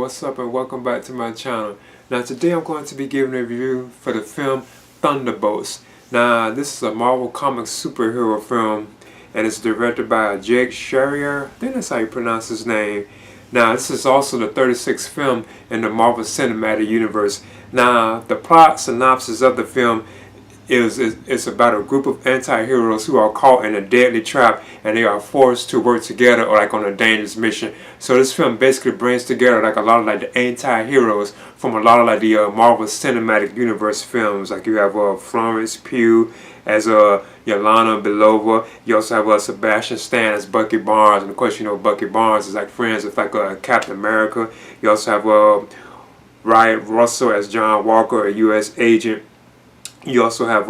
what's up and welcome back to my channel. Now today I'm going to be giving a review for the film Thunderbolts. Now this is a Marvel Comics superhero film and it's directed by Jake Schreier. I think that's how you pronounce his name. Now this is also the 36th film in the Marvel Cinematic Universe. Now the plot synopsis of the film is about a group of anti-heroes who are caught in a deadly trap and they are forced to work together or like on a dangerous mission. So this film basically brings together like a lot of like the anti-heroes from a lot of like the Marvel Cinematic Universe films. Like you have Florence Pugh as Yelena Belova. You also have Sebastian Stan as Bucky Barnes, and of course you know Bucky Barnes is like friends with like Captain America. You also have Ryan Russell as John Walker, a U.S. agent. You also have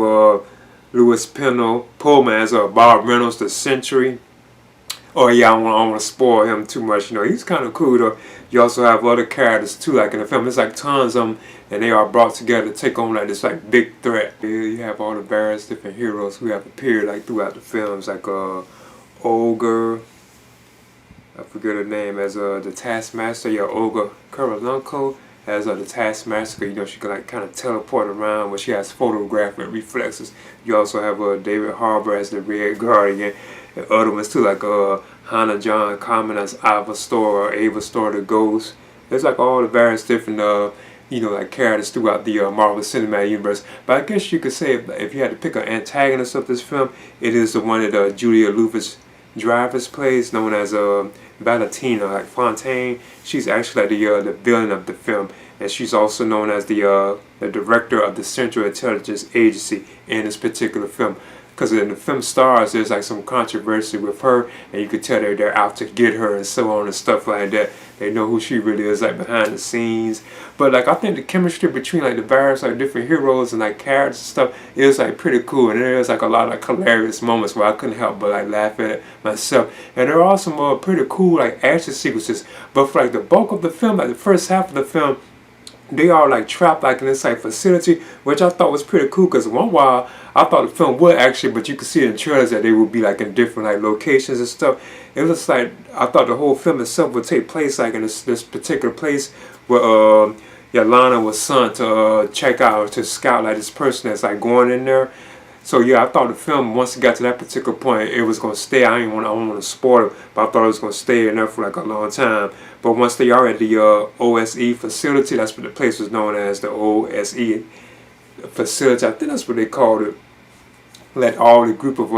Louis Pullman as Bob Reynolds, the Sentry. Oh yeah, I don't want to spoil him too much. You know, he's kind of cool though. You also have other characters too, like in the film. There's like tons of them, and they are brought together to take on like this like big threat. You have all the various different heroes who have appeared like throughout the films, like Olga. I forget her name as the Taskmaster. Yeah, Olga Kurylenko as the Taskmaster. You know, she can like kind of teleport around, but she has photographic reflexes. You also have David Harbour as the Red Guardian, and other ones too, like Hannah John Common as Ava Storr or Ava Storr the Ghost. There's like all the various different you know, like characters throughout the Marvel Cinematic Universe. But I guess you could say if you had to pick an antagonist of this film, it is the one that Julia Louis-Dreyfus plays, known as Valentina, like Fontaine. She's actually like the villain of the film, and she's also known as the director of the Central Intelligence Agency in this particular film. Because in the film stars, there's like some controversy with her, and you could tell they're out to get her and so on and stuff like that. They know who she really is like behind the scenes. But like I think the chemistry between like the various like different heroes and like characters and stuff is like pretty cool, and there is like a lot of like hilarious moments where I couldn't help but like laugh at it myself. And there are some pretty cool like action sequences. But for like the bulk of the film, like the first half of the film, they are like trapped like in this like facility, which I thought was pretty cool. Because one while I thought the film would actually, but you could see in trailers that they would be like in different like locations and stuff. It looks like I thought the whole film itself would take place like in this particular place where Yelena was sent to check out, to scout like this person that's like going in there. So yeah, I thought the film, once it got to that particular point, it was gonna stay. I don't want to spoil it, but I thought it was gonna stay in there for like a long time. But once they are at the OSE facility, that's what the place was known as, the OSE facility. I think that's what they called it. Let all the group of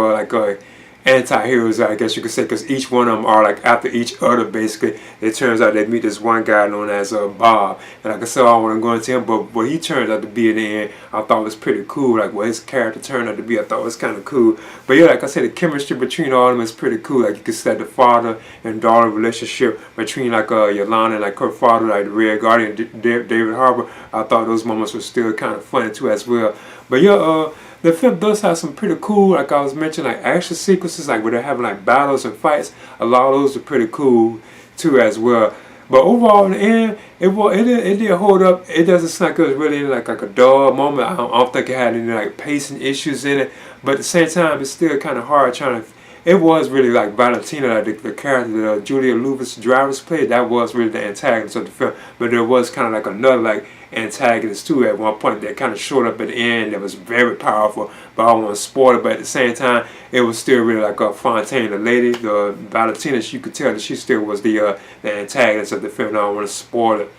anti-heroes, I guess you could say, because each one of them are like after each other basically. It turns out they meet this one guy known as Bob, and like I said, I don't want to go into him, but what he turns out to be in the end, I thought was pretty cool. Like what his character turned out to be, I thought was kind of cool. But yeah, like I said, the chemistry between all of them is pretty cool. Like you could say the father and daughter relationship between like Yelena and like her father, like the Red Guardian, David Harbour. I thought those moments were still kind of funny too as well. But yeah, the film does have some pretty cool, like I was mentioning, like action sequences, like where they're having like battles and fights. A lot of those are pretty cool too as well. But overall, in the end, it did hold up. It doesn't seem like it was really like a dull moment. I don't think it had any like pacing issues in it. But at the same time, it's still kind of hard trying to. It was really like Valentina, like the character that Julia Louis-Dreyfus played. That was really the antagonist of the film. But there was kind of like another like antagonist too at one point that kind of showed up at the end that was very powerful. But I don't want to spoil it. But at the same time, it was still really like Fontaine, the lady, the Valentina. You could tell that she still was the antagonist of the film. I don't want to spoil it.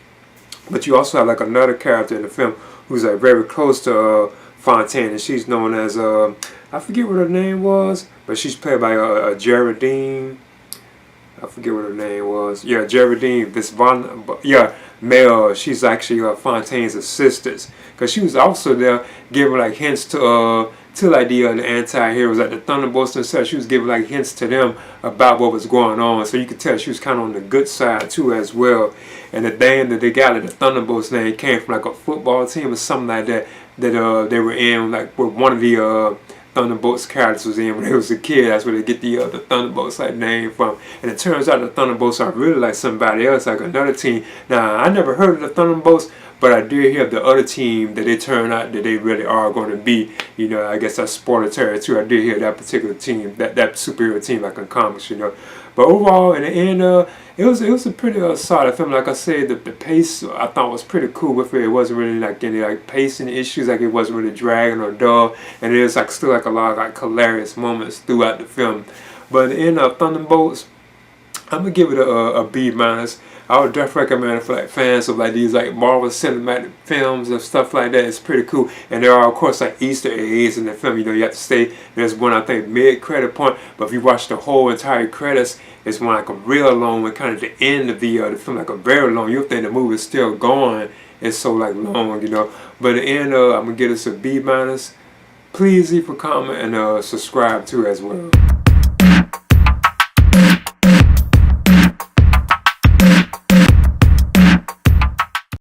But you also have like another character in the film who's like very close to Fontaine, and she's known as I forget what her name was, but she's played by Geraldine. I forget what her name was. Yeah, Geraldine. Mel. She's actually Fontaine's assistant, because she was also there giving like hints to like the anti-heroes, like the Thunderbolts themselves. She was giving like hints to them about what was going on, so you could tell she was kind of on the good side too as well. And the name that they got, like the Thunderbolts name, came from like a football team or something like that they were in, like where one of the Thunderbolts characters was in when he was a kid. That's where they get the Thunderbolts like name from. And it turns out the Thunderbolts are really like somebody else, like another team. Now I never heard of the Thunderbolts, But I did hear the other team that they turn out that they really are going to be. You know, I guess that's spoiler territory too. I did hear that particular team, that superhero team, like in comics. You know, but overall, in the end, it was a pretty solid film. Like I said, the pace I thought was pretty cool with it. It wasn't really like any like pacing issues. Like it wasn't really dragging or dull, and there's like still like a lot of like hilarious moments throughout the film. But in Thunderbolts, I'm gonna give it a B minus. I would definitely recommend it for like fans of like these like Marvel cinematic films and stuff like that. It's pretty cool, and there are of course like Easter eggs in the film. You know, you have to stay. There's one I think mid credit point, but if you watch the whole entire credits, it's one like a real long one, kind of the end of the film, like a very long. You'll think the movie's still going. It's so like long, you know. But at the end, I'm gonna give this a B minus. Please leave a comment and subscribe too as well.